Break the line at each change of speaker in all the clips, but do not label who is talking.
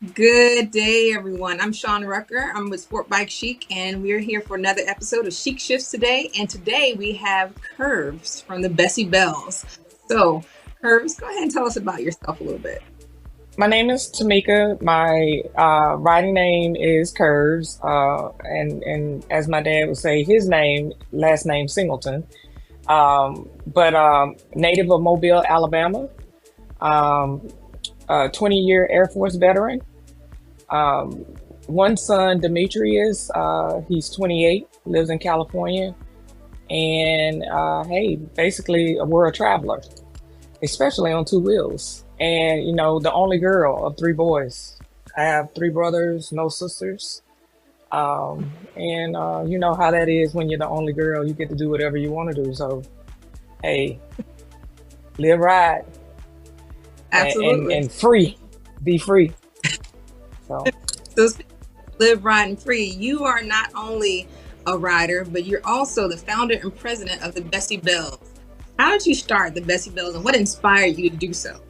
Good day, everyone. I'm Sean Rucker. I'm with SportBike Chic, and we're here for another episode of Chic Shifts today. And today we have Kurvez from the Bessie Belles. So, Kurvez, go ahead and tell us about yourself a little bit.
My name is Tameka. My riding name is Kurvez, and as my dad would say, his last name Singleton. But native of Mobile, Alabama. 20-year Air Force veteran. One son, Demetrius, he's 28, lives in California, and hey, basically a world traveler, especially on two wheels. And the only girl of three boys. I have three brothers, no sisters. And you know how that is when you're the only girl, you get to do whatever you want to do. So, hey, live, ride,
Absolutely.
and free, be free. So,
So, live, ride, and free. You are not only a rider, but you're also the founder and president of the Bessie Belles. How did you start the Bessie Belles, and what inspired you to do so?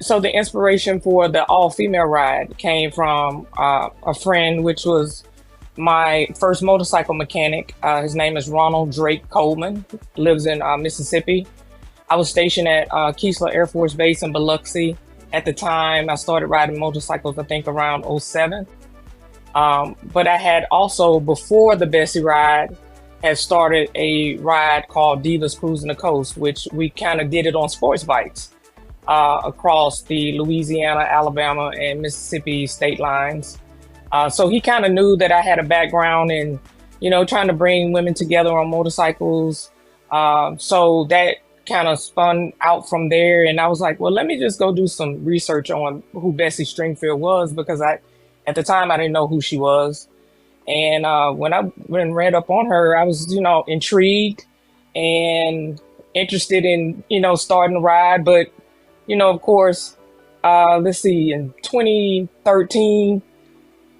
so the inspiration for the all-female ride came from a friend, which was my first motorcycle mechanic. His name is Ronald Drake Coleman, lives in Mississippi. I was stationed at Keesler Air Force Base in Biloxi. At the time, I started riding motorcycles, I think around '07. But I had also, before the Bessie ride, had started a ride called Divas Cruising the Coast, which we kind of did it on sports bikes across the Louisiana, Alabama, and Mississippi state lines. So he kind of knew that I had a background in, trying to bring women together on motorcycles. So that kind of spun out from there. And I was like, well, let me just go do some research on who Bessie Stringfield was, because at the time, I didn't know who she was. And when I read up on her, I was, intrigued and interested in, starting a ride. But, of course, let's see, in 2013,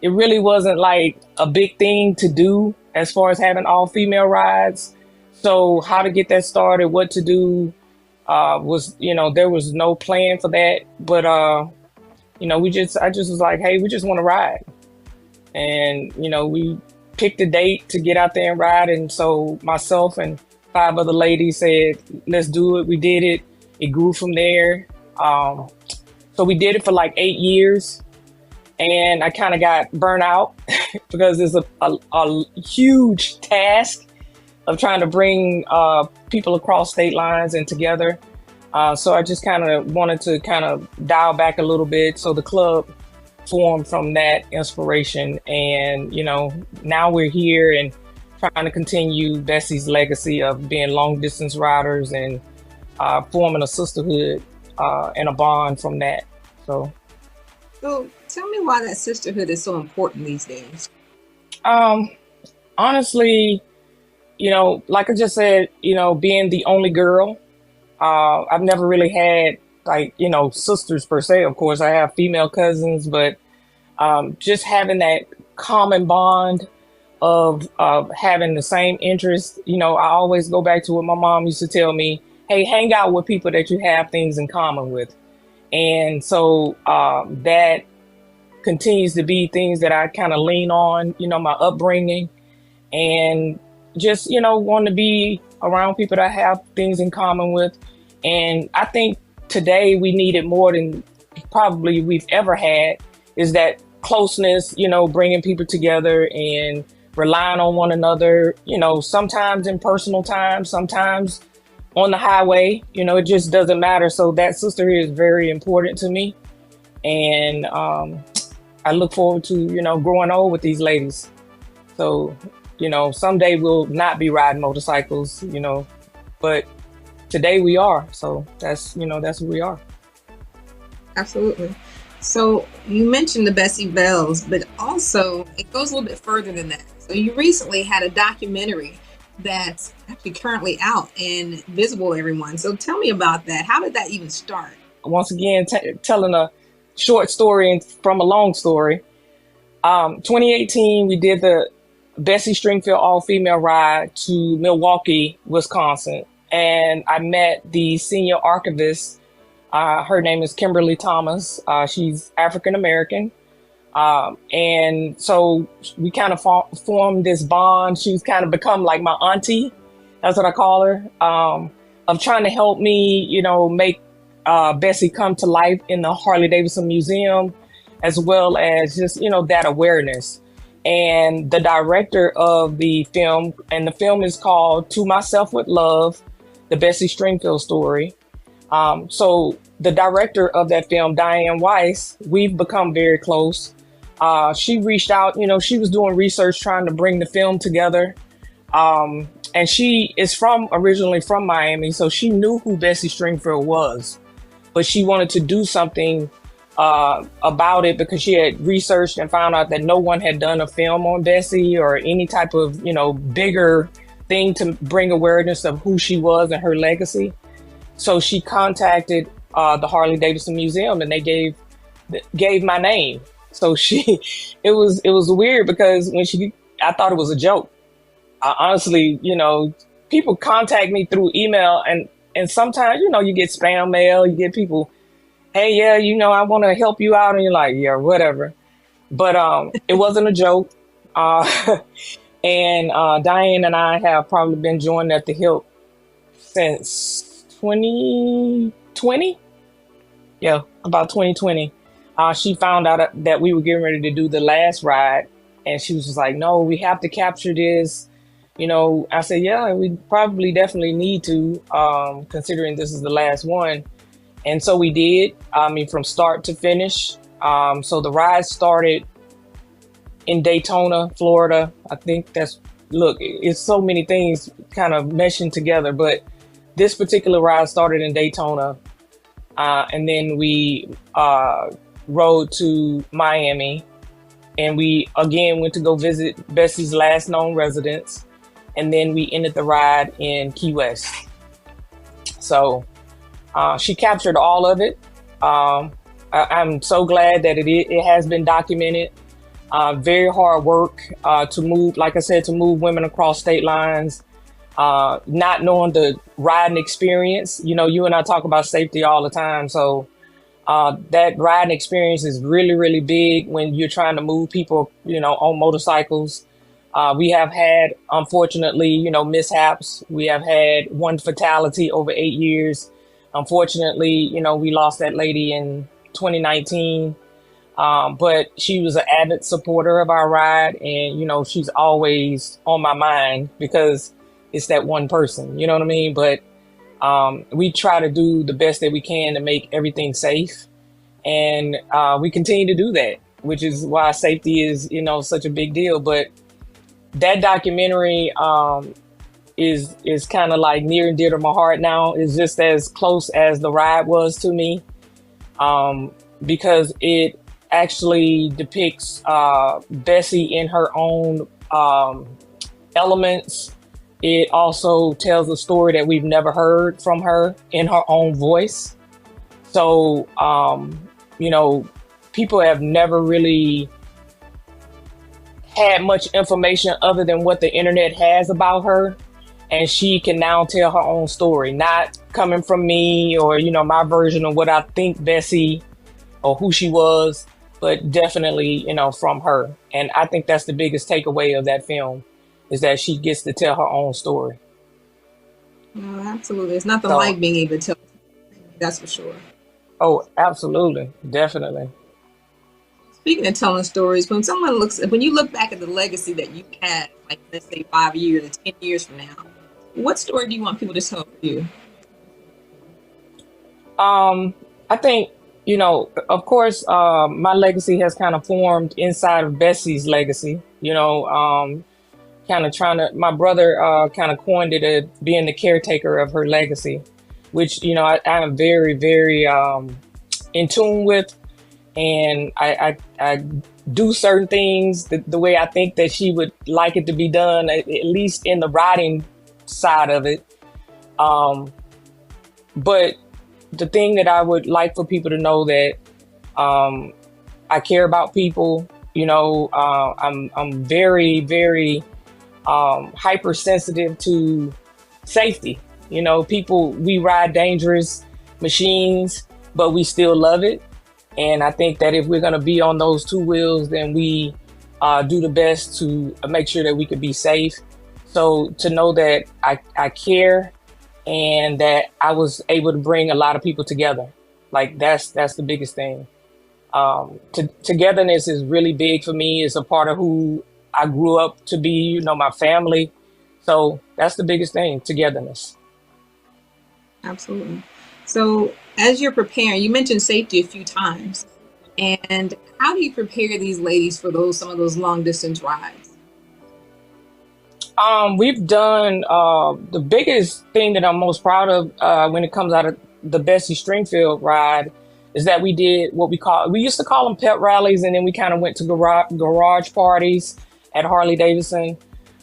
it really wasn't like a big thing to do as far as having all female rides. So how to get that started, what to do, was, there was no plan for that. But, I just was like, hey, we just want to ride. And, we picked a date to get out there and ride. And so myself and five other ladies said, let's do it. We did it. It grew from there. So we did it for like 8 years. And I kind of got burnt out because it's a huge task of trying to bring people across state lines and together. So I just kind of wanted to kind of dial back a little bit. So the club formed from that inspiration. And, now we're here and trying to continue Bessie's legacy of being long distance riders and forming a sisterhood and a bond from that. So
Tell me why that sisterhood is so important these days.
Honestly, like I just said, being the only girl, I've never really had like, sisters per se. Of course, I have female cousins, but just having that common bond of having the same interest. I always go back to what my mom used to tell me, hey, hang out with people that you have things in common with. And so that continues to be things that I kind of lean on, my upbringing, and just, want to be around people that I have things in common with. And I think today we need it more than probably we've ever had, is that closeness, bringing people together and relying on one another, sometimes in personal time, sometimes on the highway, it just doesn't matter. So that sisterhood is very important to me. And I look forward to, growing old with these ladies. So, someday we'll not be riding motorcycles, but today we are. So that's who we are.
Absolutely. So you mentioned the Bessie Belles, but also it goes a little bit further than that. So you recently had a documentary that's actually currently out and visible to everyone. So tell me about that. How did that even start?
Once again, telling a short story from a long story. 2018, we did the Bessie Stringfield All-Female Ride to Milwaukee, Wisconsin. And I met the senior archivist. Her name is Kimberly Thomas. She's African American. And so we kind of formed this bond. She's kind of become like my auntie. That's what I call her. Of trying to help me, make Bessie come to life in the Harley-Davidson Museum, as well as just, that awareness. And the director of the film, and the film is called To Myself with Love, the Bessie Stringfield story. So the director of that film, Diane Weiss, we've become very close. She reached out, she was doing research trying to bring the film together. And she is originally from Miami, so she knew who Bessie Stringfield was, but she wanted to do something about it because she had researched and found out that no one had done a film on Bessie or any type of, bigger thing to bring awareness of who she was and her legacy. So she contacted the Harley-Davidson Museum, and they gave my name. So it was weird because I thought it was a joke. Honestly, people contact me through email, and sometimes, you get spam mail, you get people, hey, yeah, I want to help you out. And you're like, yeah, whatever. But it wasn't a joke. And Diane and I have probably been joined at the hip since 2020. Yeah, about 2020. She found out that we were getting ready to do the last ride. And she was just like, no, we have to capture this. I said, yeah, we probably definitely need to, considering this is the last one. And so we did, from start to finish. So the ride started in Daytona, Florida. I think it's so many things kind of meshing together, but this particular ride started in Daytona. And then we rode to Miami, and we again went to go visit Bessie's last known residence. And then we ended the ride in Key West. So she captured all of it. I'm so glad that it has been documented. Very hard work to move, like I said, to move women across state lines. Not knowing the riding experience. You and I talk about safety all the time. So that riding experience is really, really big when you're trying to move people, on motorcycles. We have had, unfortunately, mishaps. We have had one fatality over 8 years. Unfortunately, we lost that lady in 2019. But she was an avid supporter of our ride. And, she's always on my mind because it's that one person, you know what I mean? But we try to do the best that we can to make everything safe. And we continue to do that, which is why safety is, such a big deal. But that documentary is kind of like near and dear to my heart now. It's just as close as the ride was to me, because it actually depicts Bessie in her own elements. It also tells a story that we've never heard from her in her own voice. So, people have never really had much information other than what the internet has about her. And she can now tell her own story, not coming from me or, my version of what I think Bessie or who she was, but definitely, from her. And I think that's the biggest takeaway of that film, is that she gets to tell her own story.
No, absolutely. It's nothing like being able to tell. That's for sure.
Oh, absolutely. Definitely.
Speaking of telling stories, when you look back at the legacy that you had, like let's say 5 years or 10 years from now, what story do you want people to tell for you?
I think, of course, my legacy has kind of formed inside of Bessie's legacy, kind of my brother kind of coined it as being the caretaker of her legacy, which, I am very, very in tune with. And I do certain things the way I think that she would like it to be done, at least in the riding side of it. But the thing that I would like for people to know that I care about people. I'm very, very hypersensitive to safety. People, we ride dangerous machines, but we still love it. And I think that if we're going to be on those two wheels, then we do the best to make sure that we could be safe. So to know that I care and that I was able to bring a lot of people together, like that's the biggest thing. Togetherness is really big for me. It's a part of who I grew up to be, my family. So that's the biggest thing, togetherness.
Absolutely. So as you're preparing, you mentioned safety a few times. And how do you prepare these ladies for some of those long distance rides?
We've done the biggest thing that I'm most proud of when it comes out of the Bessie Stringfield ride is that we did what we used to call them pep rallies, and then we kind of went to garage parties at Harley Davidson.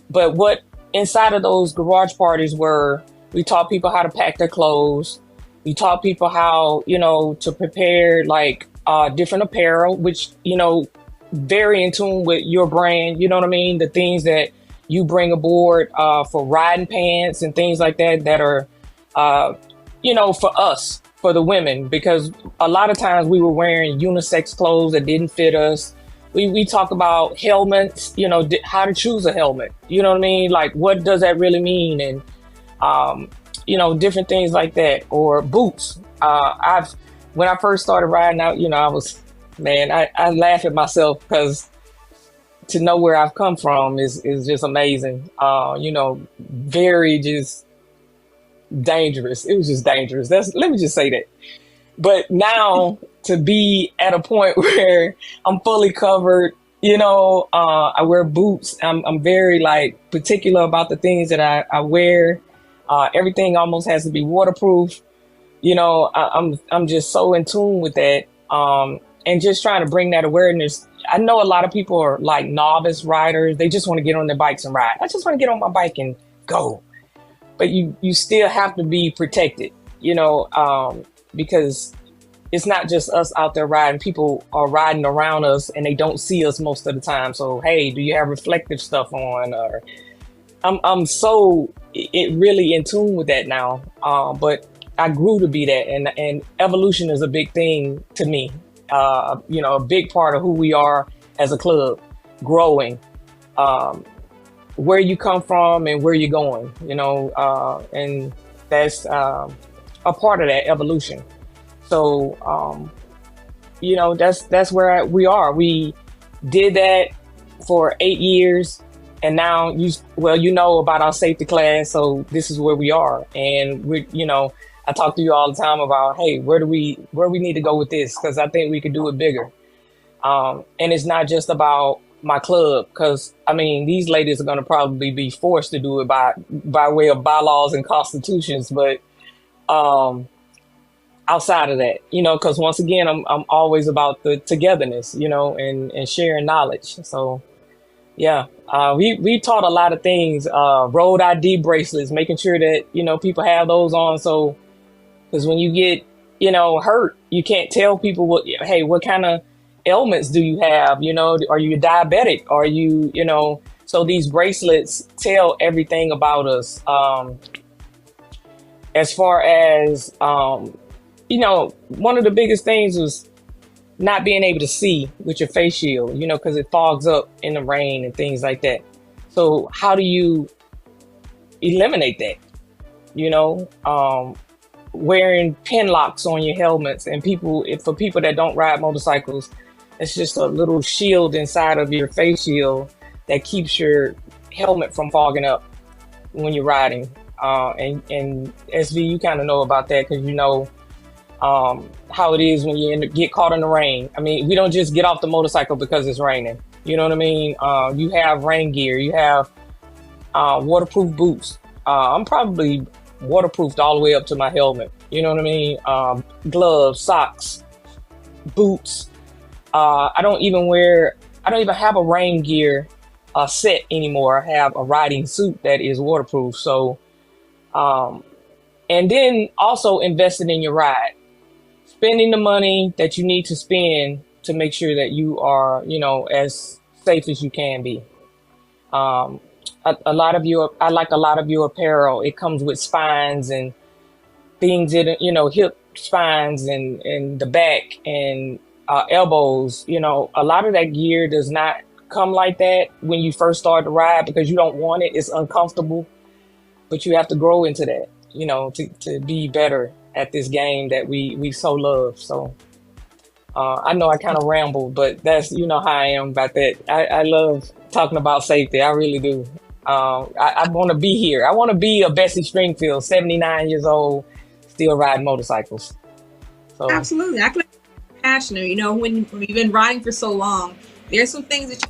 But what inside of those garage parties were, we taught people how to pack their clothes. We taught people how, to prepare like different apparel, which, very in tune with your brand, you know what I mean? The things that you bring aboard for riding pants and things like that are, for us, for the women, because a lot of times we were wearing unisex clothes that didn't fit us. We talk about helmets, how to choose a helmet, you know what I mean? Like, what does that really mean? And, different things like that, or boots. When I first started riding out, I laugh at myself because to know where I've come from is just amazing. Very just dangerous. It was just dangerous. Let me just say that. But now to be at a point where I'm fully covered, I wear boots. I'm very like particular about the things that I wear. Everything almost has to be waterproof. I'm just so in tune with that. And just trying to bring that awareness. I know a lot of people are like novice riders. They just want to get on their bikes and ride. I just want to get on my bike and go. But you still have to be protected, because it's not just us out there riding. People are riding around us and they don't see us most of the time. So, hey, do you have reflective stuff on? Or I'm so really in tune with that now. But I grew to be that, and evolution is a big thing to me. A big part of who we are as a club, growing, where you come from and where you're going, and that's a part of that evolution. So, that's where we are. We did that for 8 years, and now about our safety class. So this is where we are, and I talk to you all the time about, hey, where we need to go with this, because I think we could do it bigger. And it's not just about my club, because these ladies are going to probably be forced to do it by way of bylaws and constitutions, but outside of that, because once again, I'm always about the togetherness, and sharing knowledge. So yeah, we taught a lot of things, road ID bracelets, making sure that people have those on. So because when you get hurt, you can't tell people what kind of ailments do you have? Are you diabetic? Are you, so these bracelets tell everything about us. As far as, one of the biggest things was not being able to see with your face shield, because it fogs up in the rain and things like that. So how do you eliminate that? Wearing pin locks on your helmets, and for people that don't ride motorcycles, it's just a little shield inside of your face shield that keeps your helmet from fogging up when you're riding. And SV, you kind of know about that, because how it is when you get caught in the rain. We don't just get off the motorcycle because it's raining. You know what I mean? You have rain gear, you have waterproof boots. I'm probably waterproofed all the way up to my helmet. You know what I mean? Gloves, socks, boots. I don't even have a rain gear set anymore. I have a riding suit that is waterproof. So, and then also investing in your ride, spending the money that you need to spend to make sure that you are, as safe as you can be. I like a lot of your apparel. It comes with spines and things in, hip spines and the back. And elbows. You know, a lot of that gear does not come like that when you first start to ride because you don't want it. It's uncomfortable, but you have to grow into that, you know, to be better at this game that we so love. So I know I kind of ramble, but that's, you know, how I am about that. I love talking about safety. I really do. I want to be here. I want to be a Bessie Stringfield, 79 years old, still riding motorcycles. So
Absolutely. I can passionate. You know, when you've been riding for so long, there's some things that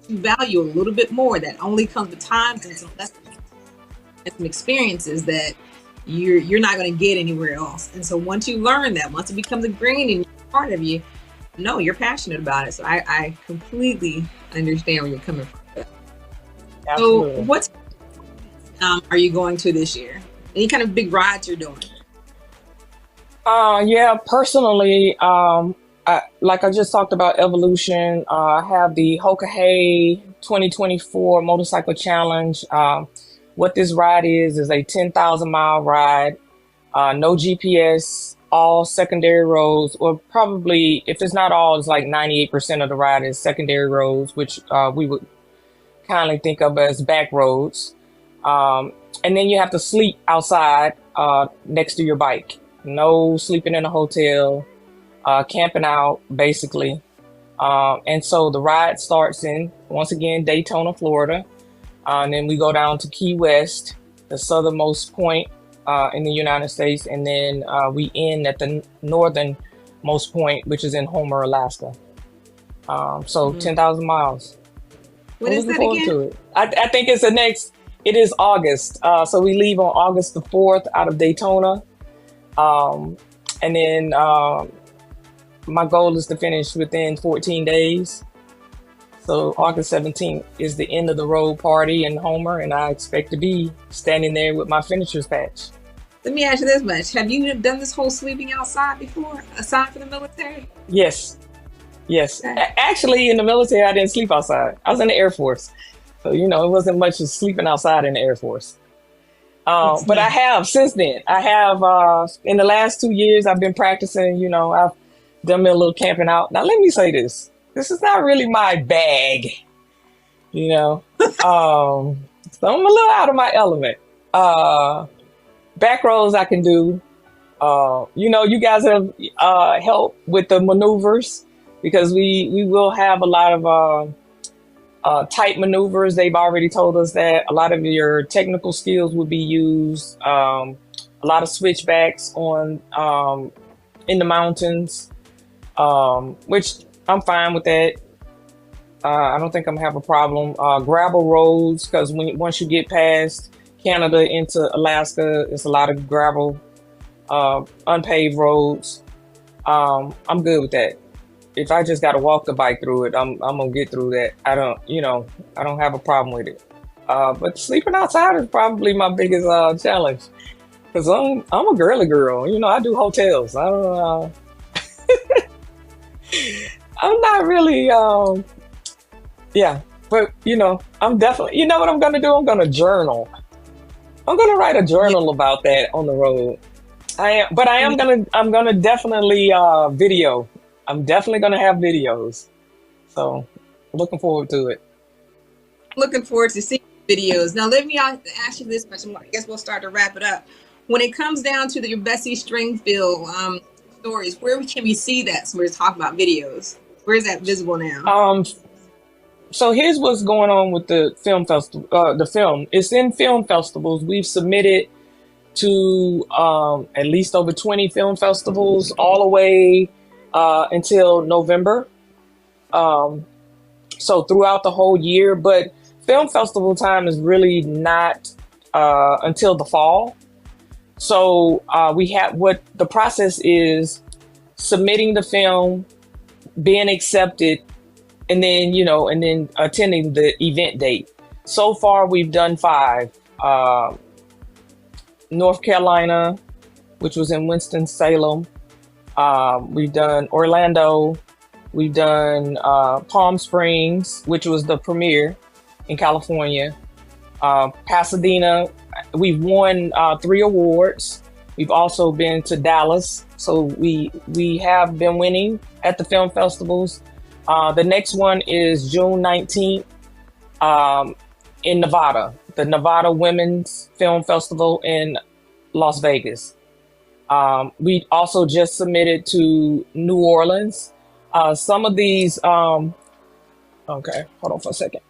you value a little bit more that only comes with time and some lessons and some experiences that you're not going to get anywhere else. And so once you learn that, once it becomes ingrained in part of you, no, you're passionate about it. So I completely understand where you're coming from.
absolutely.
So what are you going to this year? Any kind of big rides you're doing?
Yeah, personally, like I just talked about evolution, I have the Hoka 2024 Motorcycle Challenge. What this ride is a 10,000 mile ride, no GPS, all secondary roads, or probably, if it's not all, it's like 98% of the ride is secondary roads, which we would kindly think of as back roads. And then you have to sleep outside next to your bike. No sleeping in a hotel, camping out, basically. And so the ride starts in, once again, Daytona, Florida. And then we go down to Key West, the southernmost point in the United States. And then we end at the northernmost point, which is in Homer, Alaska. So 10,000 miles.
When is that again?
To it. I think it's it is August. So we leave on August the 4th out of Daytona. And then my goal is to finish within 14 days. So August 17th is the end of the road party in Homer, and I expect to be standing there with my finisher's patch.
Let me ask you this much. Have you done this whole sleeping outside before, aside from the military?
Yes.
Okay.
Actually, in the military, I didn't sleep outside. I was in the Air Force. So, you know, it wasn't much of sleeping outside in the Air Force. But I have since then. I have, in the last 2 years, I've been practicing, you know, I've done me a little camping out. Now, let me say this. This is not really my bag, you know. So I'm a little out of my element. Back rows I can do. You know, you guys have helped with the maneuvers because we will have a lot of tight maneuvers. They've already told us that a lot of your technical skills will be used. A lot of switchbacks on in the mountains, which I'm fine with that. I don't think I'm gonna have a problem. Gravel roads, because once you get past Canada into Alaska, it's a lot of gravel, unpaved roads. I'm good with that. If I just got to walk the bike through it, I'm gonna get through that. I don't have a problem with it. But sleeping outside is probably my biggest challenge, because I'm a girly girl. You know, I do hotels. I don't. I'm not really. Yeah, but you know, I'm definitely. You know what I'm gonna do? I'm gonna journal. I'm gonna write a journal about that on the road. I'm gonna definitely video. I'm definitely gonna have videos. So, looking forward to it.
Looking forward to seeing videos. Now, let me ask you this question. I guess we'll start to wrap it up. When it comes down to your Bessie Stringfield stories, where can we see that? So we're talking about videos. Where is that visible now?
So here's what's going on with the film festival. The film, it's in film festivals. We've submitted to at least over 20 film festivals all the way until November. So throughout the whole year, but film festival time is really not until the fall. So we have what the process is: submitting the film, being accepted, and then, you know, and then attending the event date. So far, we've done 5. North Carolina, which was in Winston-Salem. We've done Orlando. We've done Palm Springs, which was the premiere in California. Pasadena, we've won 3 awards. We've also been to Dallas, So we have been winning at the film festivals. The next one is June 19th in Nevada, the Nevada Women's Film Festival in Las Vegas. We also just submitted to New Orleans. Some of these, okay, hold on for a second.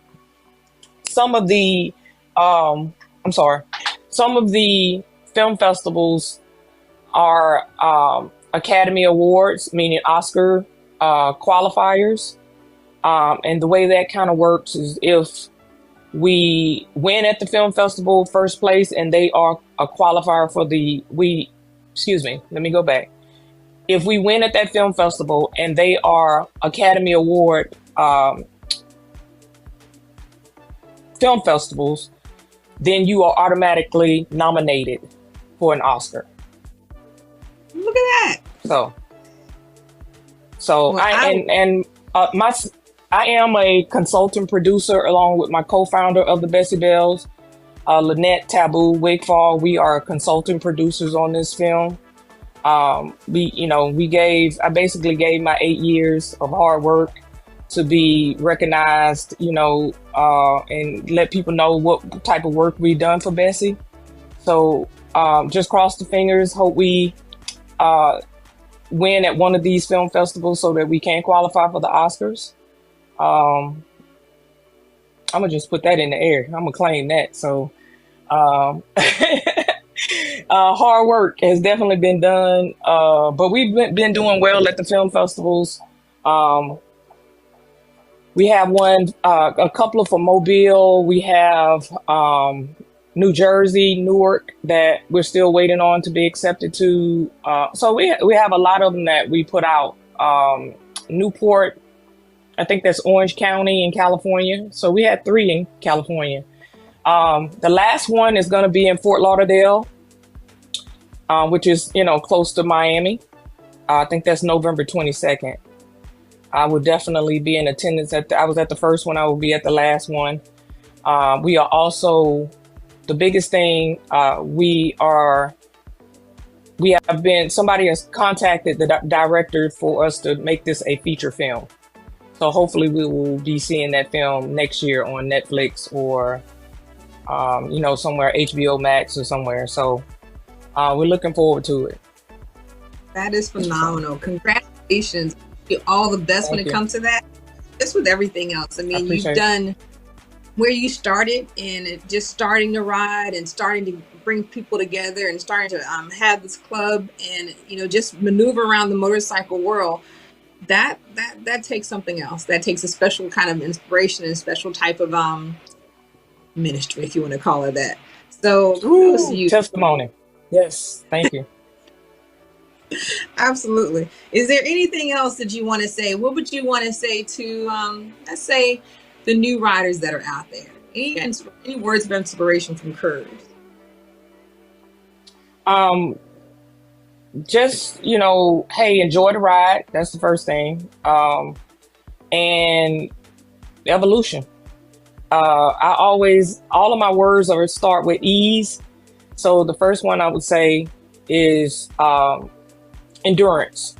Some of the, some of the film festivals are Academy Awards, meaning Oscar qualifiers. And the way that kind of works is if we win at the film festival first place and they are a qualifier for let me go back. If we win at that film festival and they are Academy Award film festivals, then you are automatically nominated for an Oscar.
Look at that.
So well, I am a consultant producer along with my co-founder of the Bessie Belles, Lynette Taboo Wigfall. We are consultant producers on this film. I basically gave my 8 years of hard work to be recognized, and let people know what type of work we've done for Bessie. So just cross the fingers, hope we win at one of these film festivals so that we can qualify for the Oscars. I'm gonna just put that in the air. I'm gonna claim that. So hard work has definitely been done, but we've been doing well at the film festivals. We have a couple for Mobile. We have New Jersey, Newark that we're still waiting on to be accepted to. So we have a lot of them that we put out. Newport, I think that's Orange County in California. So we had 3 in California. The last one is going to be in Fort Lauderdale, which is, close to Miami. I think that's November 22nd. I will definitely be in attendance I was at the first one. I will be at the last one. We are also, the biggest thing, somebody has contacted the director for us to make this a feature film. So hopefully we will be seeing that film next year on Netflix or, somewhere, HBO Max or somewhere. So we're looking forward to it.
That is phenomenal. Congratulations. All the best when it comes to that. Just with everything else. I mean, you've done where you started and just starting to ride and starting to bring people together and starting to have this club and, just maneuver around the motorcycle world. That takes something else. That takes a special kind of inspiration and a special type of ministry, if you want to call it that. So
testimony. Yes, thank you.
Absolutely. Is there anything else that you want to say? What would you want to say to, let's say, the new riders that are out there? Any words of inspiration from Kurvez?
Just, hey, enjoy the ride. That's the first thing. And evolution. All of my words start with ease. So the first one I would say is endurance.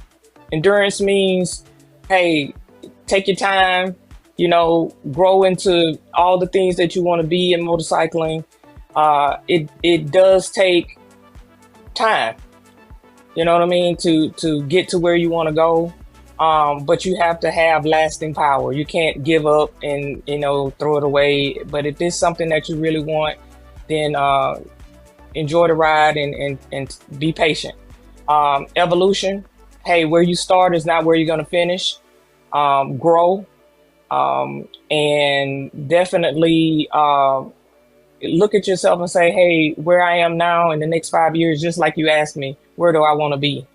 Endurance means, hey, take your time, grow into all the things that you want to be in motorcycling. It does take time, you know what I mean, to get to where you want to go. But you have to have lasting power. You can't give up and, throw it away. But if it's something that you really want, then enjoy the ride and be patient. Evolution. Hey, where you start is not where you're going to finish. Grow. And definitely look at yourself and say, hey, where I am now in the next 5 years, just like you asked me, where do I want to be?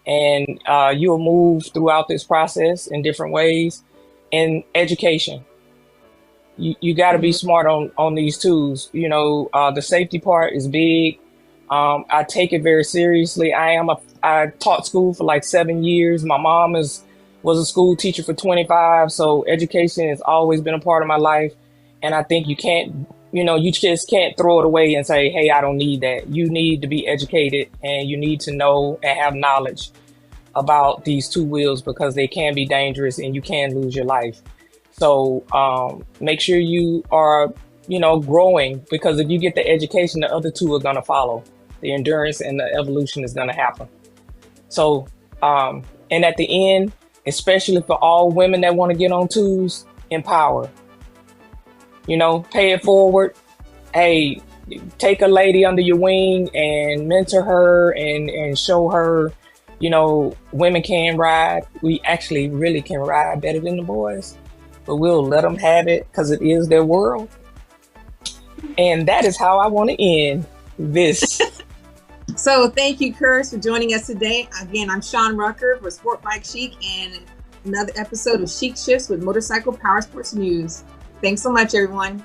And you'll move throughout this process in different ways. And education. You got to be smart on these tools. The safety part is big. I take it very seriously. I taught school for like 7 years. My mom was a school teacher for 25. So education has always been a part of my life. And I think you just can't throw it away and say, hey, I don't need that. You need to be educated and you need to know and have knowledge. about these two wheels because they can be dangerous and you can lose your life. So make sure you are, growing, because if you get the education, the other two are going to follow. The endurance and the evolution is going to happen. So, and at the end, especially for all women that want to get on twos, empower. Pay it forward. Hey, take a lady under your wing and mentor her and show her, women can ride. We actually really can ride better than the boys, but we'll let them have it because it is their world. And that is how I want to end this.
So thank you, Kurvez, for joining us today. Again, I'm Sean Rucker for SportBike Chic and another episode of Chic Shifts with Motorcycle Powersports News. Thanks so much, everyone.